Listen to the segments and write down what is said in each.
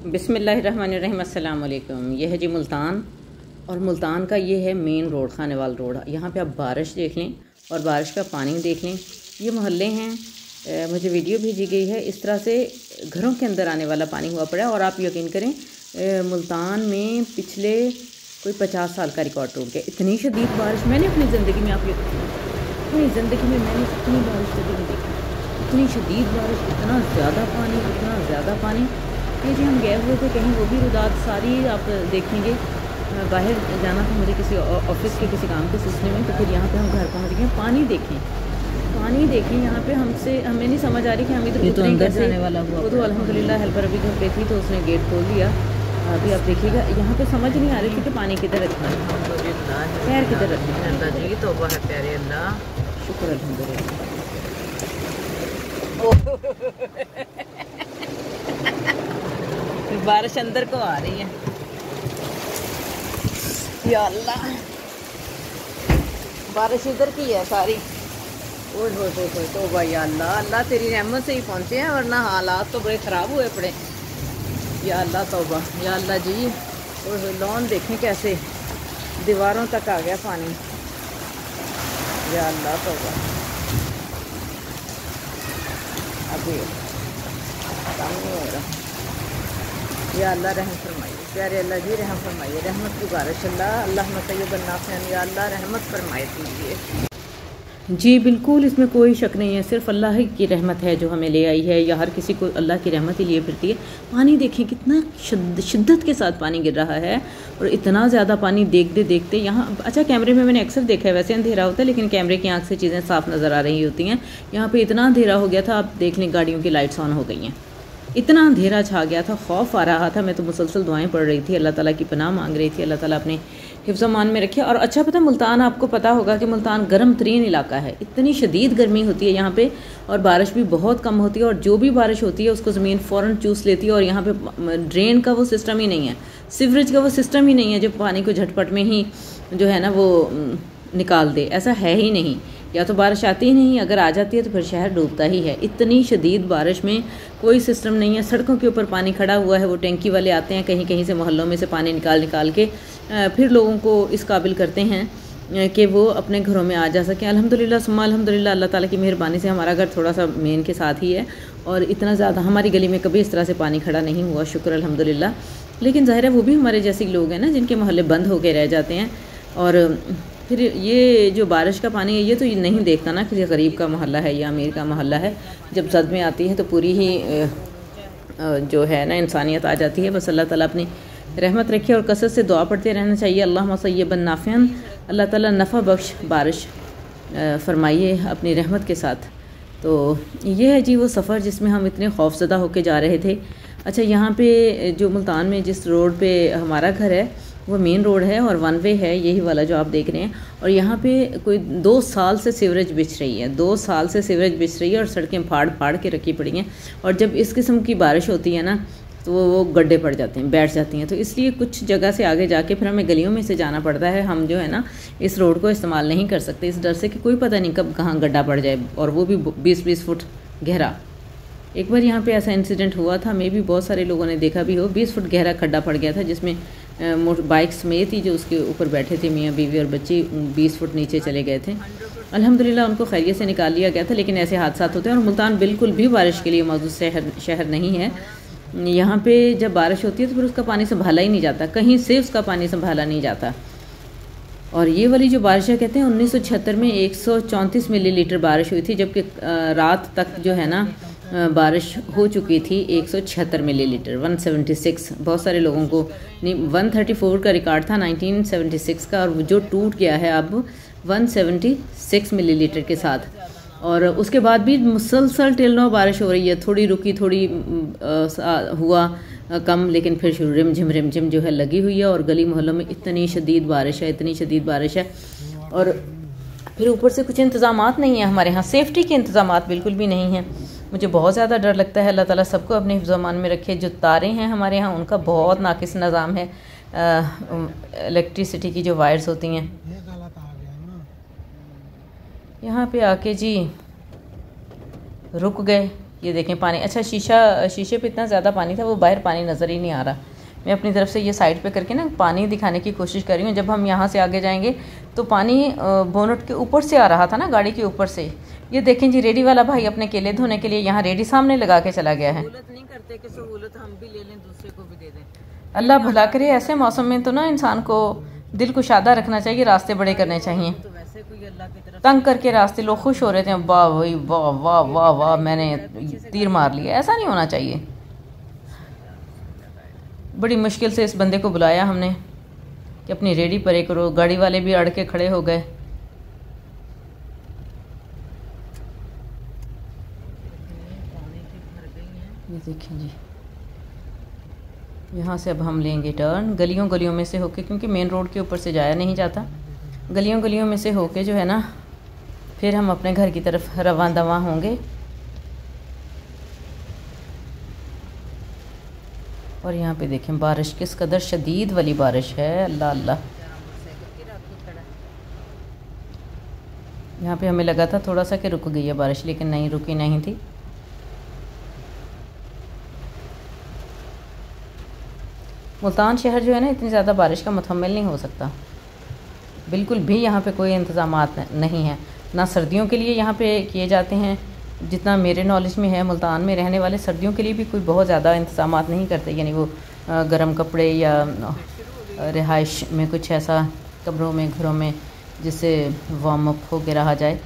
बिस्मिल्लाहिर्रहमानिर्रहीम, अस्सलाम वालेकुम। यह है जी मुल्तान, और मुल्तान का ये है मेन रोड, खानेवाल रोड। यहाँ पे आप बारिश देख लें और बारिश का पानी देख लें। ये मोहल्ले हैं। मुझे वीडियो भेजी गई है, इस तरह से घरों के अंदर आने वाला पानी हुआ पड़ा है। और आप यकीन करें, मुल्तान में पिछले कोई 50 साल का रिकॉर्ड टूट गया। इतनी शदीद बारिश मैंने अपनी ज़िंदगी में, अपनी ज़िंदगी में मैंने इतनी बारिश कभी नहीं देखी। इतनी शदीद बारिश, इतना ज़्यादा पानी, इतना ज़्यादा पानी। ये जी हम गए हुए थे कहीं, वो भी रुदात सारी आप देखेंगे। बाहर जाना था मुझे किसी ऑफिस के किसी काम के सिलसिले में, तो फिर यहाँ पे हम घर पहुँच गए। पानी देखें यहाँ पे। हमें नहीं समझ आ रही कि हम इधर उतरे कैसे। आने वाला हुआ वो तो अल्हम्दुलिल्लाह हेल्पर अभी घर पे थी तो उसने गेट खोल दिया। अभी आप देखिएगा यहाँ पे समझ नहीं आ रही थी कि पानी किधर रखना है, पैर किधर रखना है। तो प्यारे अल्लाह, शुक्र अल्हम्दुलिल्लाह। बारिश अंदर को आ रही है, या अल्लाह। बारिश इधर की है सारी। ओए हो तो भाई अल्लाह, अल्लाह तेरी रहमत से ही पहुँचे हैं, वरना हालात तो बड़े ख़राब हुए पड़े। या अल्लाह तौबा, या अल्लाह जी। और लॉन देखें कैसे दीवारों तक आ गया पानी। या अल्लाह तौबा, अभी काम नहीं हो रहा। या अल्लाह रहम फरमाइए, प्यारे अल्लाह जी रहम फरमाइए। रहमत की बारिश अल्लाह तय्यबन नाफ़िअन, या अल्लाह रहमत फरमाए दीजिए। जी बिल्कुल, इसमें कोई शक नहीं है। सिर्फ अल्लाह की रहमत है जो हमें ले आई है, या हर किसी को अल्लाह की रहमत ही लिए फिरती है। पानी देखें कितना शिद्दत के साथ पानी गिर रहा है, और इतना ज़्यादा पानी देखते यहाँ। अच्छा, कैमरे में मैंने अक्सर देखा है, वैसे अंधेरा होता है लेकिन कैमरे की आँख से चीज़ें साफ़ नज़र आ रही होती हैं। यहाँ पर इतना अंधेरा हो गया था, आप देख लें गाड़ियों की लाइट्स ऑन हो गई हैं। इतना अंधेरा छा गया था, खौफ आ रहा था। मैं तो मुसलसल दुआएं पढ़ रही थी, अल्लाह ताला की पनाह मांग रही थी, अल्लाह ताला अपने हिफ्ज़ मान में रखे। और अच्छा पता, मुल्तान आपको पता होगा कि मुल्तान गर्म तरीन इलाका है। इतनी शदीद गर्मी होती है यहाँ पे, और बारिश भी बहुत कम होती है। और जो भी बारिश होती है उसको ज़मीन फ़ौरन चूस लेती है। और यहाँ पे ड्रेन का वो सिस्टम ही नहीं है, सीवरेज का वो सिस्टम ही नहीं है जो पानी को झटपट में ही जो है ना वो निकाल दे। ऐसा है ही नहीं, या तो बारिश आती ही नहीं, अगर आ जाती है तो फिर शहर डूबता ही है। इतनी शदीद बारिश में कोई सिस्टम नहीं है। सड़कों के ऊपर पानी खड़ा हुआ है। वो टैंकी वाले आते हैं कहीं कहीं से, मोहल्लों में से पानी निकाल के फिर लोगों को इस काबिल करते हैं कि वो अपने घरों में आ जा सकें। अल्हम्दुलिल्लाह सुम्मा अल्हम्दुलिल्लाह, अल्लाह ताला की मेहरबानी से हमारा घर थोड़ा सा मेन के साथ ही है, और इतना ज़्यादा हमारी गली में कभी इस तरह से पानी खड़ा नहीं हुआ, शुक्र अल्हम्दुलिल्लाह। लेकिन ज़ाहिर है वो भी हमारे जैसे लोग हैं ना, जिनके मोहल्ले बंद होकर रह जाते हैं। और फिर ये जो बारिश का पानी है, ये तो नहीं देखता ना किसी गरीब का मोहल्ला है या अमीर का मोहल्ला है। जब सद में आती है तो पूरी ही जो है ना इंसानियत आ जाती है। बस अल्लाह ताला अपनी रहमत रखे, और कसरत से दुआ पढ़ते रहना चाहिए। अल्लाहुम्मा सय्यबन नाफ़िअन, अल्लाह ताला नफ़ा बख्श बारिश फरमाइए अपनी रहमत के साथ। तो ये है जी वो सफ़र जिसमें हम इतने खौफज़दा होके जा रहे थे। अच्छा, यहाँ पे जो मुल्तान में जिस रोड पे हमारा घर है वो मेन रोड है, और वन वे है, यही वाला जो आप देख रहे हैं। और यहाँ पे कोई 2 साल से सीवरेज बिछ रही है, 2 साल से सीवरेज बिछ रही है, और सड़कें फाड़ के रखी पड़ी हैं। और जब इस किस्म की बारिश होती है ना, तो वो गड्ढे पड़ जाते हैं, बैठ जाती हैं। तो इसलिए कुछ जगह से आगे जाके फिर हमें गलियों में से जाना पड़ता है। हम जो है ना इस रोड को इस्तेमाल नहीं कर सकते, इस डर से कि कोई पता नहीं कब कहाँ गड्ढा पड़ जाए, और वो भी 20-20 फुट गहरा। एक बार यहाँ पे ऐसा इंसिडेंट हुआ था, मे भी बहुत सारे लोगों ने देखा भी हो। 20 फुट गहरा खड्डा पड़ गया था, जिसमें बाइक समेत ही जो उसके ऊपर बैठे थे मियाँ बीवी और बच्चे 20 फुट नीचे चले गए थे। अल्हम्दुलिल्लाह उनको खैरियत से निकाल लिया गया था, लेकिन ऐसे हादसा होते हैं। और मुल्तान बिल्कुल भी बारिश के लिए मौजूद शहर नहीं है। यहाँ पे जब बारिश होती है तो फिर उसका पानी संभाला ही नहीं जाता, कहीं से उसका पानी संभाला नहीं जाता। और ये वाली जो बारिश है, कहते हैं 1976 में 134 मिलीलीटर बारिश हुई थी, जबकि रात तक जो है ना बारिश हो चुकी थी 176 मिलीलीटर, 176। बहुत सारे लोगों को नहीं, 134 का रिकॉर्ड था 1976 का, और जो टूट गया है अब 176 मिलीलीटर के साथ। और उसके बाद भी मुसलसल टिल बारिश हो रही है, थोड़ी रुकी, थोड़ी हुआ कम, लेकिन फिर शुरू रिमझिम जो है लगी हुई है। और गली मोहल्लों में इतनी शदीद बारिश है, इतनी शदीद बारिश है। और फिर ऊपर से कुछ इंतज़ामात नहीं है हमारे यहाँ, सेफ्टी के इंतज़ामात बिल्कुल भी नहीं हैं। मुझे बहुत ज़्यादा डर लगता है। अल्लाह ताला सबको अपने हिफ्ज़-ओ-अमान में रखे। जो तारे हैं हमारे यहाँ, उनका बहुत नाकिस निज़ाम है। इलेक्ट्रिसिटी की जो वायर्स होती हैं, यहाँ पे आके जी रुक गए। ये देखें पानी, अच्छा शीशे पे इतना ज़्यादा पानी था वो बाहर पानी नज़र ही नहीं आ रहा। मैं अपनी तरफ से ये साइड पे करके ना पानी दिखाने की कोशिश कर रही हूँ। जब हम यहाँ से आगे जाएंगे तो पानी बोनट के ऊपर से आ रहा था ना, गाड़ी के ऊपर से। ये देखें जी, रेडी वाला भाई अपने केले धोने के लिए यहाँ रेडी सामने लगा के चला गया है। सहूलत नहीं करते कि सहूलत हम भी ले लें, दूसरे को भी दे दें। अल्लाह भला करे, ऐसे मौसम में तो ना इंसान को दिल को शादा रखना चाहिए, रास्ते बड़े करने चाहिए। तो वैसे कोई अल्लाह की तरफ तंग करके रास्ते लोग खुश हो रहे थे, वाह भाई वाह वाह वाह वाह मैंने तीर मार लिया, ऐसा नहीं होना चाहिए। बड़ी मुश्किल से इस बंदे को बुलाया हमने कि अपनी रेडी परे करो, गाड़ी वाले भी अड़ के खड़े हो गए। ये देखें जी, यहाँ से अब हम लेंगे टर्न गलियों गलियों में से होके, क्योंकि मेन रोड के ऊपर से जाया नहीं जाता। गलियों गलियों में से होके जो है ना फिर हम अपने घर की तरफ रवां दवां होंगे। और यहाँ पे देखें बारिश किस कदर शदीद वाली बारिश है, अल्लाह अल्लाह। यहाँ पे हमें लगा था थोड़ा सा कि रुक गई है बारिश, लेकिन नहीं, रुकी नहीं थी। मुल्तान शहर जो है ना इतनी ज़्यादा बारिश का मुतहम्मिल नहीं हो सकता, बिल्कुल भी यहाँ पे कोई इंतज़ामात नहीं है। ना सर्दियों के लिए यहाँ पे किए जाते हैं, जितना मेरे नॉलेज में है मुल्तान में रहने वाले सर्दियों के लिए भी कोई बहुत ज़्यादा इंतज़ामात नहीं करते, यानी वो गर्म कपड़े या रिहाइश में कुछ ऐसा कमरों में घरों में जिससे वार्म अप हो के रहा जाए।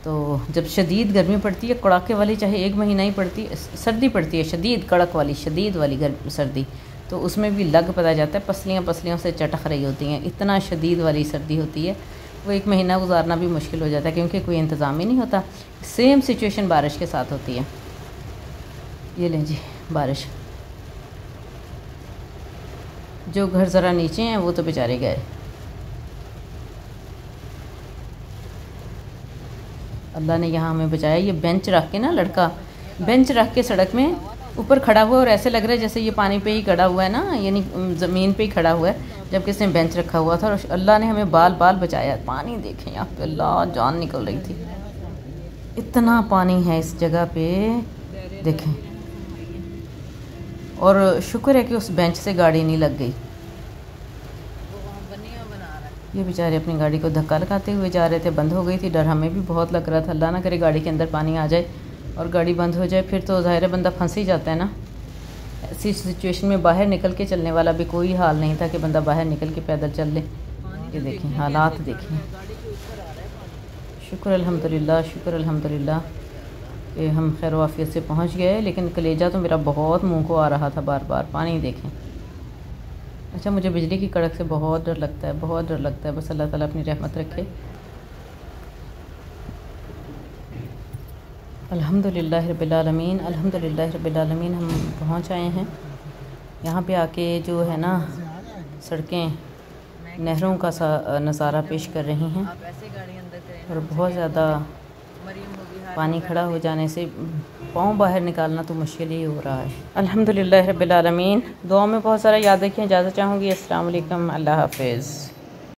तो जब शदीद गर्मी पड़ती है कड़ाके वाली, चाहे 1 महीना ही पड़ती है, सर्दी पड़ती है शदीद कड़क वाली, शदीद वाली सर्दी, तो उसमें भी लग पता जाता है, पसलियाँ पसलियों से चटक रही होती हैं, इतना शदीद वाली सर्दी होती है। वो 1 महीना गुजारना भी मुश्किल हो जाता है क्योंकि कोई इंतज़ाम ही नहीं होता। सेम सिचुएशन बारिश के साथ होती है। ये लें जी बारिश, जो घर ज़रा नीचे हैं वो तो बेचारे गए। अल्लाह ने यहाँ हमें बचाया। ये बेंच रख के ना, लड़का बेंच रख के सड़क में ऊपर खड़ा हुआ, और ऐसे लग रहा है जैसे ये पानी पे ही खड़ा हुआ है ना, यानी ज़मीन पे ही खड़ा हुआ है, जबकि इसने बेंच रखा हुआ था। और अल्लाह ने हमें बाल बाल बचाया। पानी देखें यहाँ पे, अल्लाह जान निकल रही थी, इतना पानी है इस जगह पे देखें। और शुक्र है कि उस बेंच से गाड़ी नहीं लग गई। ये बेचारे अपनी गाड़ी को धक्का लगाते हुए जा रहे थे, बंद हो गई थी। डर हमें भी बहुत लग रहा था, अल्लाह ना करे गाड़ी के अंदर पानी आ जाए और गाड़ी बंद हो जाए, फिर तो ज़ाहिर है बंदा फंस ही जाता है ना। ऐसी सिचुएशन में बाहर निकल के चलने वाला भी कोई हाल नहीं था कि बंदा बाहर निकल के पैदल चल ले। ये देखें हालात देखें। शुक्र अल्हम्दुलिल्लाह, शुक्र अल्हम्दुलिल्लाह कि हम खैर वाफियत से पहुंच गए, लेकिन कलेजा तो मेरा बहुत मुंह को आ रहा था बार बार। पानी देखें। अच्छा, मुझे बिजली की कड़क से बहुत डर लगता है, बहुत डर लगता है। बस अल्लाह ताला अपनी रहमत रखे। अल्हम्दुलिल्लाह रब्बिल आलमीन, अल्हम्दुलिल्लाह रब्बिल आलमीन। हम पहुंच आए हैं यहाँ पे आके। जो है ना सड़कें नहरों का सा नज़ारा पेश कर रही हैं, और बहुत ज़्यादा पानी खड़ा हो जाने से पाँव बाहर निकालना तो मुश्किल ही हो रहा है। अल्हम्दुलिल्लाह रब्बिल आलमीन। दुआ में बहुत सारा याद रखें। इजाज़त चाहूँगी। अस्सलाम वालेकुम, अल्लाह हाफ़िज़।